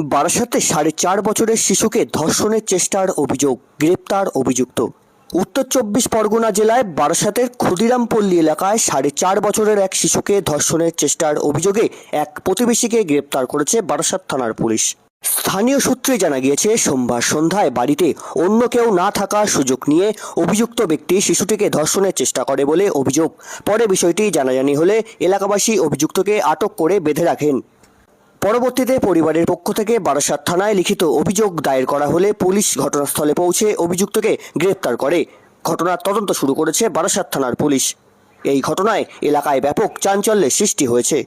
বারাসাতে 4.5 বছরের শিশুকে ধর্ষণের চেষ্টার অভিযোগ, গ্রেপ্তার অভিযুক্ত। উত্তর 24 পরগনা জেলায় বারাসাতের ক্ষুদিরামপল্লী এলাকায় 4.5 বছরের এক শিশুকে ধর্ষণের চেষ্টার অভিযোগে এক প্রতিবেশীকে গ্রেপ্তার করেছে বারাসাত থানার পুলিশ। স্থানীয় সূত্রে জানা গিয়েছে, সোমবার সন্ধ্যায় বাড়িতে অন্য কেউ না থাকার সুযোগ নিয়ে অভিযুক্ত ব্যক্তি শিশুটিকে ধর্ষণের চেষ্টা করে বলে অভিযোগ। পরে বিষয়টি জানাজানি হলে এলাকাবাসী অভিযুক্তকে আটক করে বেঁধে রাখেন। পরবর্তীতে পরিবারের পক্ষ থেকে বারাসাত থানায় লিখিত অভিযোগ দায়ের করা হলে পুলিশ ঘটনাস্থলে পৌঁছে অভিযুক্তকে গ্রেপ্তার করে। ঘটনার তদন্ত শুরু করেছে বারাসাত থানার পুলিশ। এই ঘটনায় এলাকায় ব্যাপক চাঞ্চল্যের সৃষ্টি হয়েছে।